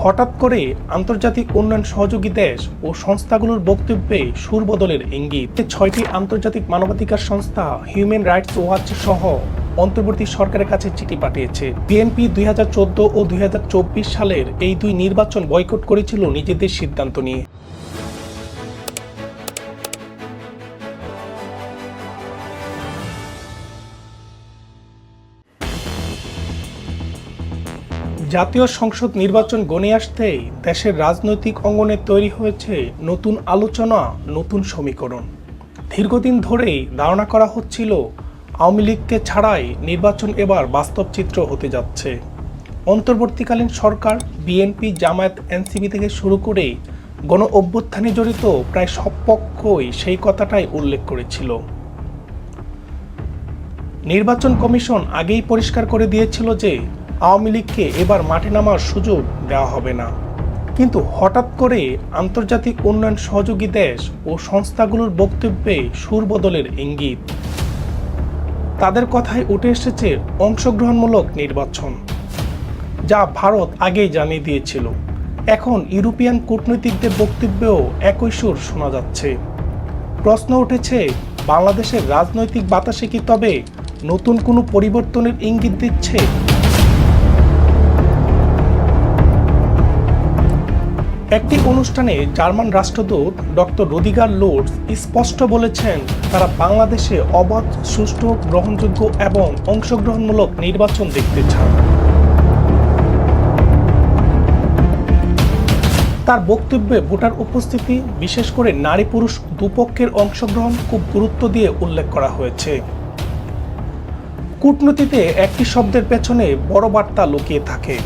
হঠাৎ করে আন্তর্জাতিক উন্নয়ন সহযোগী দেশ ও সংস্থাগুলোর বক্তব্যে সুর বদলের ইঙ্গিত। 6টি আন্তর্জাতিক মানবাধিকার সংস্থা হিউম্যান রাইটস ওয়াচ সহ অন্তর্বর্তী সরকারের কাছে চিঠি পাঠিয়েছে। বিএনপি 2014 ও 2024 সালের এই দুই নির্বাচন বয়কট করেছিল নিজেদের সিদ্ধান্ত নিয়ে। জাতীয় সংসদ নির্বাচন গণে আসতেই দেশের রাজনৈতিক অঙ্গনে তৈরি হয়েছে নতুন আলোচনা, নতুন সমীকরণ। দীর্ঘদিন ধরেই ধারণা করা হচ্ছিল আওয়ামী লীগকে ছাড়াই নির্বাচন এবার বাস্তব চিত্র হতে যাচ্ছে। অন্তর্বর্তীকালীন সরকার, বিএনপি, জামায়াত, এনসিপি থেকে শুরু করে গণ অভ্যুত্থানে জড়িত প্রায় সব পক্ষই সেই কথাটাই উল্লেখ করেছিল। নির্বাচন কমিশন আগেই পরিষ্কার করে দিয়েছিল যে আওয়ামী লীগকে এবার মাঠে নামার সুযোগ দেওয়া হবে না। কিন্তু হঠাৎ করে আন্তর্জাতিক উন্নয়ন সহযোগী দেশ ও সংস্থাগুলোর বক্তব্যে সুর বদলের ইঙ্গিত। তাদের কথায় উঠে এসেছে অংশগ্রহণমূলক নির্বাচন, যা ভারত আগেই জানিয়ে দিয়েছিল। এখন ইউরোপিয়ান কূটনীতিকদের বক্তব্যেও একই সুর শোনা যাচ্ছে। প্রশ্ন উঠেছে, বাংলাদেশের রাজনৈতিক বাতাসে কি তবে নতুন কোনো পরিবর্তনের ইঙ্গিত দিচ্ছে? একটি অনুষ্ঠানে জার্মান রাষ্ট্রদূত ডক্টর রুদিগার লুটজ স্পষ্ট বলেছেন, তারা বাংলাদেশে অবাধ, সুষ্ঠু, গ্রহণযোগ্য এবং অংশগ্রহণমূলক নির্বাচন দেখতে চান। তার বক্তব্যে ভোটার উপস্থিতি, বিশেষ করে নারী পুরুষ দুপক্ষের অংশগ্রহণ খুব গুরুত্ব দিয়ে উল্লেখ করা হয়েছে। কূটনীতিতে একটি শব্দের পেছনে বড় বার্তা লুকিয়ে থাকে।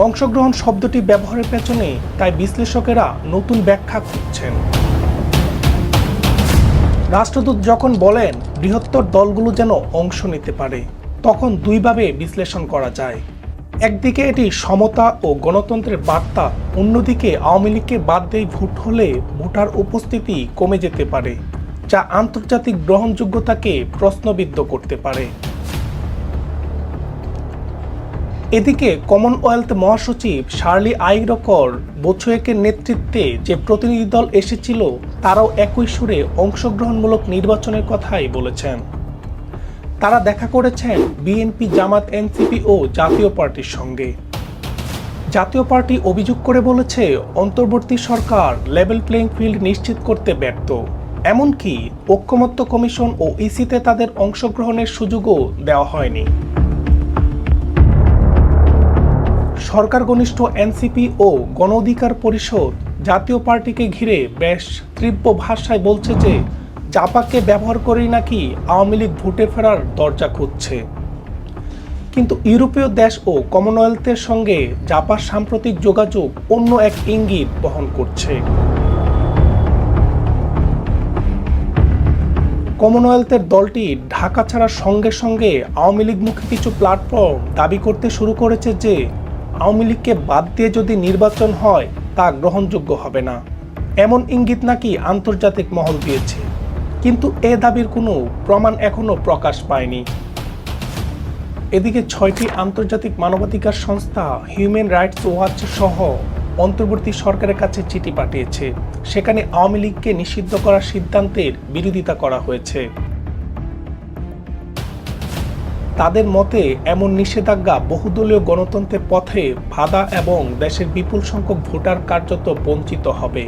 অংশগ্রহণ শব্দটি ব্যবহারের পেছনে তাই বিশ্লেষকেরা নতুন ব্যাখ্যা খুঁজছেন। রাষ্ট্রদূত যখন বলেন বৃহত্তর দলগুলো যেন অংশ নিতে পারে, তখন দুইভাবে বিশ্লেষণ করা যায়। একদিকে এটি সমতা ও গণতন্ত্রের বার্তা, অন্যদিকে আওয়ামী লীগকে বাদ দিয়ে ভোট হলে ভোটার উপস্থিতি কমে যেতে পারে, যা আন্তর্জাতিক গ্রহণযোগ্যতাকে প্রশ্নবিদ্ধ করতে পারে। এদিকে কমনওয়েলথ মহাসচিব শার্লি আইরকর বোছুয়েকের নেতৃত্বে যে প্রতিনিধি দল এসেছিল, তারাও একই সুরে অংশগ্রহণমূলক নির্বাচনের কথাই বলেছেন। তারা দেখা করেছেন বিএনপি, জামাত, এনসিপি ও জাতীয় পার্টির সঙ্গে। জাতীয় পার্টি অভিযোগ করে বলেছে, অন্তর্বর্তী সরকার লেভেল প্লেইং ফিল্ড নিশ্চিত করতে ব্যর্থ। এমনকি ঐকমত্য কমিশন ও ইসিতে তাদের অংশগ্রহণের সুযোগও দেওয়া হয়নি। সরকার ঘনিষ্ঠ এনসিপি ও গণ অধিকার পরিষদ জাতীয় পার্টিকে ঘিরে বেশ তীব্র ভাষায় বলছে যে জাপাকে ব্যবহার করেই নাকি আওয়ামী লীগ ভোটে ফেরার দরজা খুঁজছে। কিন্তু ইউরোপীয় দেশ ও কমনওয়েলথের সঙ্গে জাপার সাম্প্রতিক যোগাযোগ অন্য এক ইঙ্গিত বহন করছে। কমনওয়েলথের দলটি ঢাকা ছাড়ার সঙ্গে সঙ্গে আওয়ামী লীগমুখী কিছু প্ল্যাটফর্ম দাবি করতে শুরু করেছে যে আওয়ামী লীগকে বাদ দিয়ে যদি নির্বাচন হয় তা গ্রহণযোগ্য হবে না, এমন ইঙ্গিত নাকি আন্তর্জাতিক মহল দিয়েছে। কিন্তু এ দাবির কোনো প্রমাণ এখনো প্রকাশ পায়নি। এদিকে 6টি আন্তর্জাতিক মানবাধিকার সংস্থা হিউম্যান রাইটস ওয়াচ সহ অন্তর্বর্তী সরকারের কাছে চিঠি পাঠিয়েছে। সেখানে আওয়ামী লীগকে নিষিদ্ধ করার সিদ্ধান্তের বিরোধিতা করা হয়েছে। তাদের মতে এমন নিষেধাজ্ঞা বহুদলীয় গণতন্ত্রের পথে বাধা এবং দেশের বিপুল সংখ্যক ভোটার কার্যত বঞ্চিত হবে।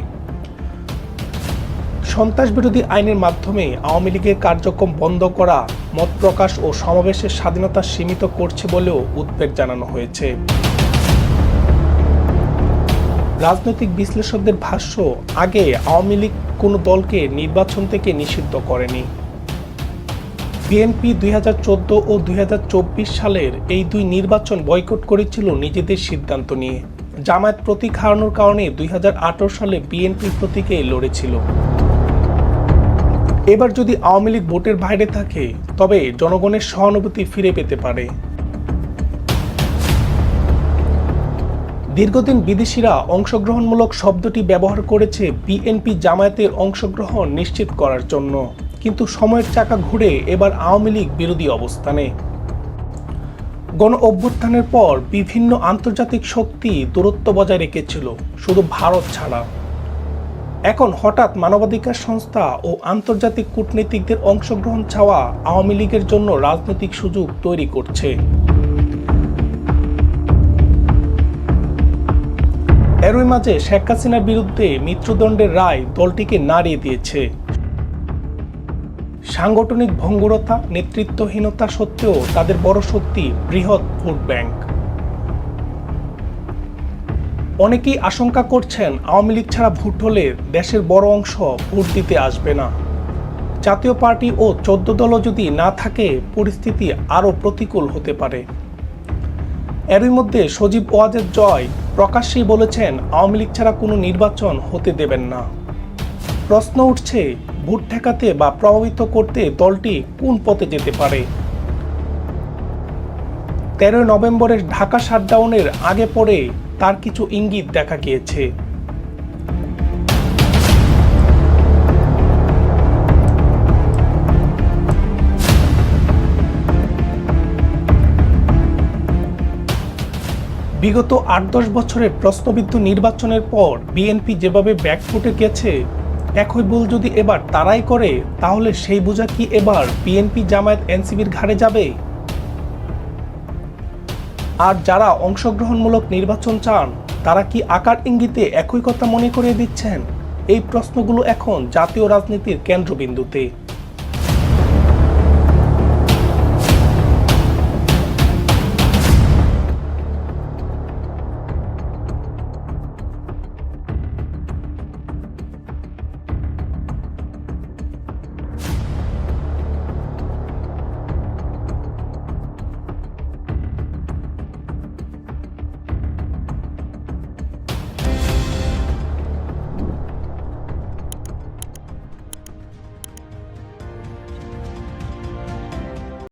সন্ত্রাস বিরোধী আইনের মাধ্যমে আওয়ামী লীগের কার্যক্রম বন্ধ করা মত প্রকাশ ও সমাবেশের স্বাধীনতা সীমিত করছে বলেও উদ্বেগ জানানো হয়েছে। রাজনৈতিক বিশ্লেষকদের ভাষ্য, আগে আওয়ামী লীগ কোনো দলকে নির্বাচন থেকে নিষিদ্ধ করেনি। বিএনপি 2014 ও 2024 সালের এই দুই নির্বাচন বয়কট করেছিল নিজেদের সিদ্ধান্ত নিয়ে। জামায়াত প্রতীক হারানোর কারণে 2018 সালে বিএনপি প্রতীকে লড়েছিল। এবার যদি আওয়ামী লীগ ভোটের বাইরে থাকে, তবে জনগণের সহানুভূতি ফিরে পেতে পারে। দীর্ঘদিন বিদেশিরা অংশগ্রহণমূলক শব্দটি ব্যবহার করেছে বিএনপি, জামায়াতের অংশগ্রহণ নিশ্চিত করার জন্য। কিন্তু সময়ের চাকা ঘুরে এবার আওয়ামী লীগ বিরোধী অবস্থানে। গণ অভ্যুত্থানের পর বিভিন্ন আন্তর্জাতিক শক্তি দূরত্ব বজায় রেখেছিল, শুধু ভারত ছাড়া। এখন হঠাৎ মানবাধিকার সংস্থা ও আন্তর্জাতিক কূটনীতিকদের অংশগ্রহণ চাওয়া আওয়ামী লীগের জন্য রাজনৈতিক সুযোগ তৈরি করছে। এরই মাঝে শেখ হাসিনার বিরুদ্ধে মৃত্যুদণ্ডের রায় দলটিকে নাড়িয়ে দিয়েছে। সাংগঠনিক ভঙ্গুরতা, নেতৃত্বহীনতা সত্ত্বেও তাদের বড় শক্তি বৃহৎ ভোট ব্যাংক। অনেকেই আশঙ্কা করছেন আওয়ামী লীগ ছাড়া ভোট হলে দেশের বড় অংশ ভোট দিতে আসবে না। জাতীয় পার্টি ও 14 দলও যদি না থাকে পরিস্থিতি আরও প্রতিকূল হতে পারে। এরই মধ্যে সজীব ওয়াজেদ জয় প্রকাশ্যেই বলেছেন আওয়ামী লীগ ছাড়া কোনো নির্বাচন হতে দেবেন না। প্রশ্ন উঠছে, ভোট ঠেকাতে বা প্রভাবিত করতে দলটি কোন পথে যেতে পারে? 13 নভেম্বরের ঢাকা শাটডাউনের আগে পরে তার কিছু ইঙ্গিত দেখা গিয়েছে। বিগত 8-10 বছরের প্রশ্নবিদ্ধ নির্বাচনের পর বিএনপি যেভাবে ব্যাকফুটে গেছে, একই ভুল যদি এবার তারাই করে তাহলে সেই বোঝা কি এবার বিএনপি, জামায়াত, এনসিবির ঘাড়ে যাবে? আর যারা অংশগ্রহণমূলক নির্বাচন চান তারা কি আকার ইঙ্গিতে একই কথা মনে করিয়ে দিচ্ছেন? এই প্রশ্নগুলো এখন জাতীয় রাজনীতির কেন্দ্রবিন্দুতে।